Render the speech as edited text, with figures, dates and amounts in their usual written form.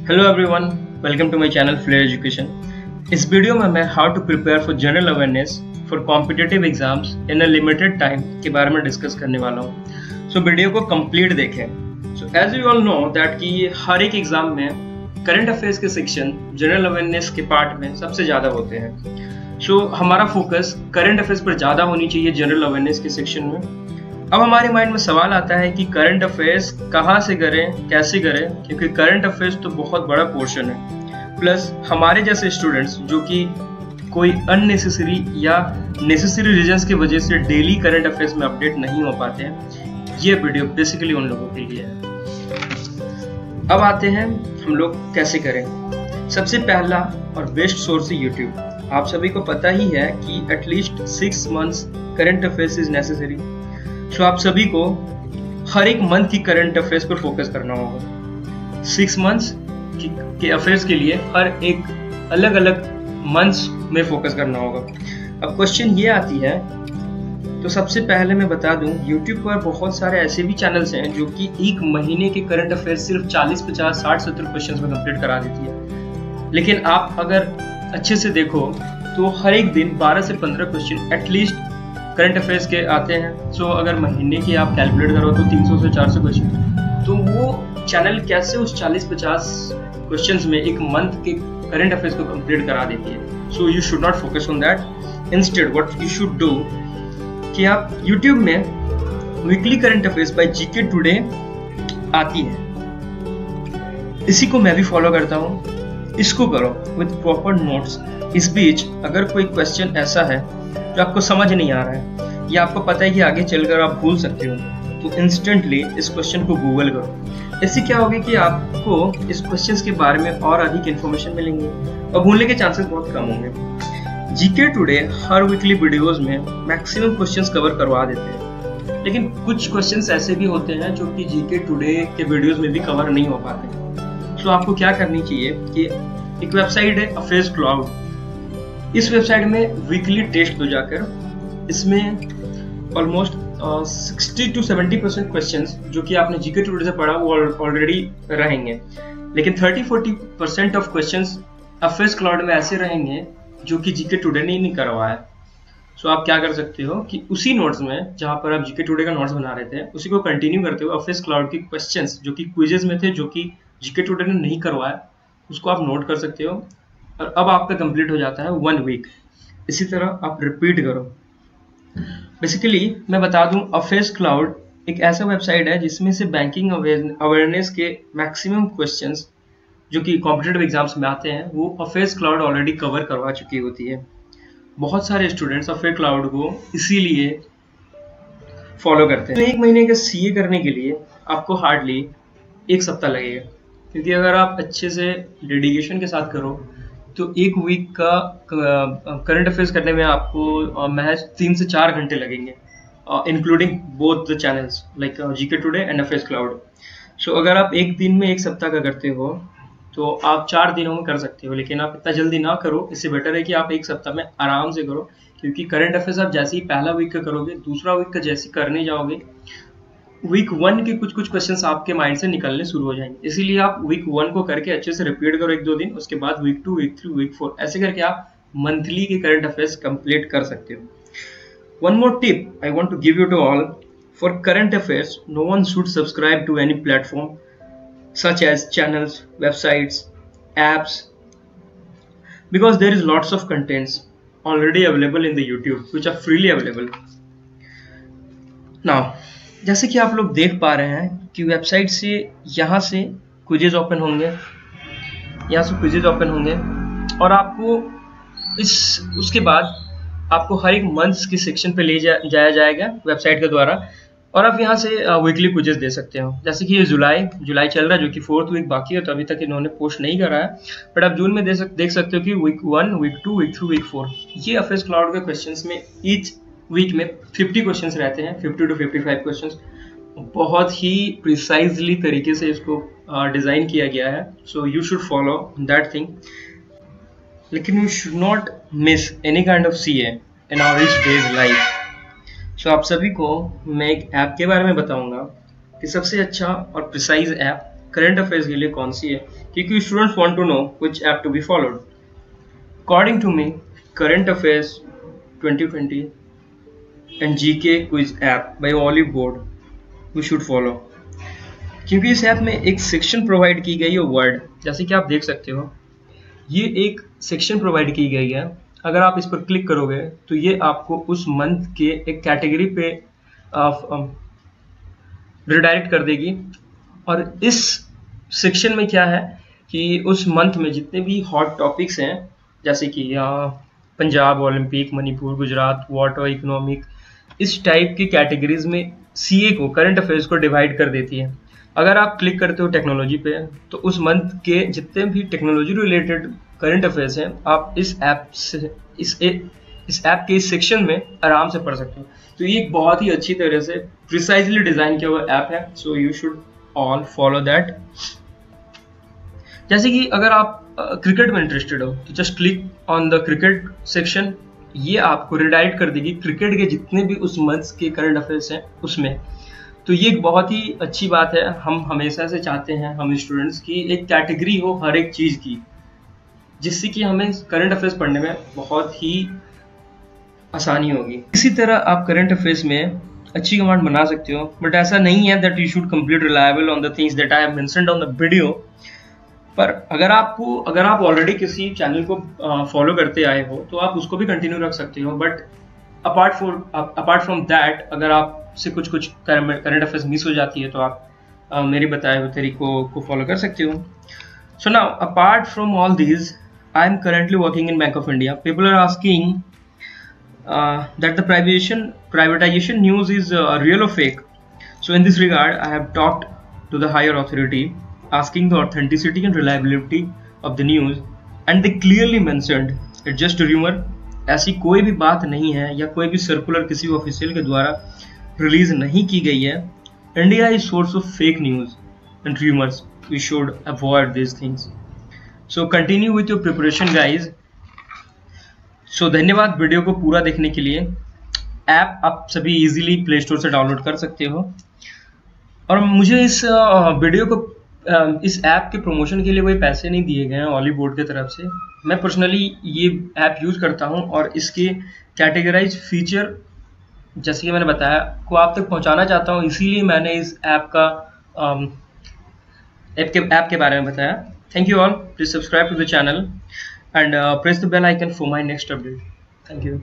Hello everyone, welcome to my channel flair education. इस video में मैं how to prepare for general awareness for competitive exams in a limited time के बारे में discuss करने वाला हूँ। सो वीडियो को कंप्लीट देखें। So as you all know that कि हर एक एग्जाम में करंट अफेयर्स के सेक्शन जनरल अवेयरनेस के पार्ट में सबसे ज़्यादा होते हैं। सो हमारा फोकस करंट अफेयर्स पर ज़्यादा होनी चाहिए जनरल अवेयरनेस के सेक्शन में। अब हमारे माइंड में सवाल आता है कि करंट अफेयर्स कहाँ से करें, कैसे करें, क्योंकि करंट अफेयर्स तो बहुत बड़ा पोर्शन है। प्लस हमारे जैसे स्टूडेंट्स जो कि कोई अननेसेसरी या नेसेसरी रीजंस की वजह से डेली करंट अफेयर्स में अपडेट नहीं हो पाते हैं, ये वीडियो बेसिकली उन लोगों के लिए है। अब आते हैं हम लोग कैसे करें। सबसे पहला और बेस्ट सोर्स है यूट्यूब। आप सभी को पता ही है कि at least 6 months current affairs is necessary. So आप सभी को हर एक मंथ की करंट अफेयर्स पर फोकस करना होगा। 6 मंथ्स के अफेयर्स के लिए हर एक अलग अलग मंथ्स में फोकस करना होगा। अब क्वेश्चन ये आती है, तो सबसे पहले मैं बता दूं, YouTube पर बहुत सारे ऐसे भी चैनल्स हैं जो कि एक महीने के करंट अफेयर्स सिर्फ 40, 50, 60, 70 क्वेश्चन में कंप्लीट करा देती है। लेकिन आप अगर अच्छे से देखो तो हर एक दिन 12 से 15 क्वेश्चन एटलीस्ट करंट अफेयर्स के आते हैं। सो अगर महीने की आप कैलकुलेट करो तो 300 से 400 क्वेश्चन, तो वो चैनल कैसे उस 40-50 क्वेश्चंस में एक मंथ के करंट अफेयर्स को कंप्लीट करा देती है। So you should not focus on that. Instead what you should do कि आप यूट्यूब में weekly current affairs by GK today आती है, इसी को मैं भी फॉलो करता हूँ। इसको करो विद प्रॉपर नोट्स। इस बीच अगर कोई क्वेश्चन ऐसा है जो आपको समझ नहीं आ रहा है या आपको पता है कि आगे चलकर आप भूल सकते हो, तो इंस्टेंटली इस क्वेश्चन को गूगल करो। इससे क्या होगा कि आपको इस क्वेश्चन के बारे में और अधिक इन्फॉर्मेशन मिलेंगे और भूलने के चांसेस बहुत कम होंगे। जीके टुडे हर वीकली वीडियोस में मैक्सिमम क्वेश्चंस कवर करवा देते हैं, लेकिन कुछ क्वेश्चंस ऐसे भी होते हैं जो कि जीके टुडे के वीडियोस में भी कवर नहीं हो पाते। तो आपको क्या करनी चाहिए कि एक वेबसाइट है अफेयर्स क्लाउड। इस वेबसाइट में वीकली टेस्ट हो जाकर इसमें ऑलमोस्ट 60 to 70% क्वेश्चंस जो कि आपने जीके टुडे से पढ़ा वो ऑलरेडी रहेंगे, लेकिन 30-40% ऑफ क्वेश्चंस अफेयर्स क्लाउड में ऐसे रहेंगे जो कि जीके टुडे ने नहीं करवाया। सो आप क्या कर सकते हो कि उसी नोट्स में जहां पर आप जीके टुडे का नोट्स बना रहे थे उसी को कंटिन्यू करते हुए अफेयर्स क्लाउड के क्वेश्चंस जो कि क्विजेज में थे जो कि जीके टुडे ने नहीं करवाया उसको आप नोट कर सकते हो। और अब आपका कंप्लीट हो जाता है 1 वीक। इसी तरह आप रिपीट करो। बेसिकली मैं बता दूं, अफेयर्स क्लाउड एक ऐसा वेबसाइट है जिसमें से बैंकिंग अवेयरनेस के मैक्सिमम क्वेश्चंस जो कि कॉम्पिटिटिव एग्जाम्स में आते हैं वो अफेयर्स क्लाउड ऑलरेडी कवर करवा चुकी होती है। बहुत सारे स्टूडेंट्स अफेयर क्लाउड को इसीलिए फॉलो करते हैं। तो 1 महीने का सीए करने के लिए आपको हार्डली 1 सप्ताह लगेगा, क्योंकि अगर आप अच्छे से डेडिकेशन के साथ करो तो 1 वीक का करंट अफेयर्स करने में आपको महज 3 से 4 घंटे लगेंगे, including both the channels like GK Today and Affairs Cloud. So अगर आप एक दिन में 1 सप्ताह का करते हो तो आप 4 दिनों में कर सकते हो, लेकिन आप इतना जल्दी ना करो। इससे बेटर है कि आप 1 सप्ताह में आराम से करो, क्योंकि करंट अफेयर्स आप जैसे ही पहला वीक का करोगे, दूसरा वीक का जैसे करने जाओगे, वीक 1 के कुछ क्वेश्चंस आपके माइंड से निकलने शुरू हो जाएंगे। इसीलिए आप वीक 1 को करके अच्छे से रिपीट करो 1-2 दिन, उसके बाद वीक 2, वीक 3, वीक 4 ऐसे करके आप मंथली के करंट अफेयर्स कंप्लीट कर सकते हो। One more tip I want to give you to all for current affairs. No one should subscribe to any platform such as channels, websites, apps, because there is lots of contents already available in the YouTube which are freely available. Now, जैसे कि आप लोग देख पा रहे हैं कि website से यहाँ से क्विजेज ओपन होंगे, यहाँ से क्विजेज ओपन होंगे और आपको उसके बाद आपको हर एक मंथ्स के सेक्शन पे ले जाया जाएगा वेबसाइट के द्वारा, और आप यहाँ से वीकली क्विजेस दे सकते हो। जैसे कि ये जुलाई चल रहा है, जो कि 4th वीक बाकी है, तो अभी तक इन्होंने पोस्ट नहीं करा है, बट आप जून में देख सकते हो कि वीक 1, वीक 2, वीक 3, वीक 4 ये अफेयर्स क्लाउड के क्वेश्चंस में ईच वीक में 50 क्वेश्चंस रहते हैं, 50 to 55 क्वेश्चंस। बहुत ही प्रिसाइजली तरीके से इसको डिज़ाइन किया गया है। So you should follow that thing, लेकिन you should not miss any kind of CA in our each day's life. So आप सभी को मैं एक ऐप के बारे में बताऊंगा कि सबसे अच्छा और प्रिसाइज ऐप करंट अफेयर्स के लिए कौन सी है, क्योंकि students want to know which app to be followed. According to me, current affairs 2020 and GK quiz app by Oliveboard we should follow, क्योंकि इस ऐप में एक सेक्शन प्रोवाइड की गई है वर्ड, जैसे कि आप देख सकते हो ये एक सेक्शन प्रोवाइड की गई है। अगर आप इस पर क्लिक करोगे तो ये आपको उस मंथ के एक कैटेगरी पे रिडायरेक्ट कर देगी। और इस सेक्शन में क्या है कि उस मंथ में जितने भी हॉट टॉपिक्स हैं, जैसे कि Punjab Olympic, Manipur, Gujarat, water, economic, इस टाइप की कैटेगरीज में सीए को, करंट अफेयर्स को डिवाइड कर देती है। अगर आप क्लिक करते हो टेक्नोलॉजी पे तो उस मंथ के जितने भी टेक्नोलॉजी रिलेटेड करंट अफेयर्स हैं आप इस ऐप से इस ऐप के इस सेक्शन में आराम से पढ़ सकते हो। तो ये एक बहुत ही अच्छी तरह से प्रिसाइजली डिजाइन किया हुआ ऐप है, so you should all follow that. जैसे कि अगर आप क्रिकेट में इंटरेस्टेड हो तो just click on the cricket section, ये आपको रिडायरेक्ट कर देगी क्रिकेट के जितने भी उस मंथ के करंट अफेयर्स हैं उसमें। तो ये एक बहुत ही अच्छी बात है। हम हमेशा से चाहते हैं हम स्टूडेंट्स की एक कैटेगरी हो हर एक चीज़ की, जिससे कि हमें करंट अफेयर्स पढ़ने में बहुत ही आसानी होगी। इसी तरह आप करंट अफेयर्स में अच्छी कमांड बना सकते हो, बट ऐसा नहीं है that you should complete reliable on the things that I have mentioned on the video. पर अगर आप ऑलरेडी किसी चैनल को फॉलो करते आए हो तो आप उसको भी कंटिन्यू रख सकते हो। बट अपार्ट फ्रॉम दैट, अगर आपसे कुछ करंट अफेयर्स मिस हो जाती है तो आप मेरे बताए हुए तरीकों को फॉलो कर सकते हो। So now apart from all these, I am currently working in Bank of India. People are asking that the privatization news is real or fake. So in this regard, I have talked to the higher authority, asking the authenticity and reliability of the news, and they clearly mentioned it's just a rumor. ऐसी कोई भी बात नहीं है या कोई भी circular किसी ऑफिशियल के द्वारा रिलीज नहीं की गई है। India is source of fake news and rumours. We should avoid these things. So continue with your preparation guys. So धन्यवाद वीडियो को पूरा देखने के लिए। ऐप आप सभी इजीली प्ले स्टोर से डाउनलोड कर सकते हो। और मुझे इस वीडियो को इस ऐप के प्रमोशन के लिए कोई पैसे नहीं दिए गए हैं ऑलिव बोर्ड की तरफ से। मैं पर्सनली ये ऐप यूज़ करता हूँ और इसके कैटेगराइज फीचर जैसे कि मैंने बताया को आप तक पहुँचाना चाहता हूँ, इसीलिए मैंने इस ऐप के बारे में बताया। Thank you all. Please subscribe to the channel and press the bell icon for my next update. Thank you.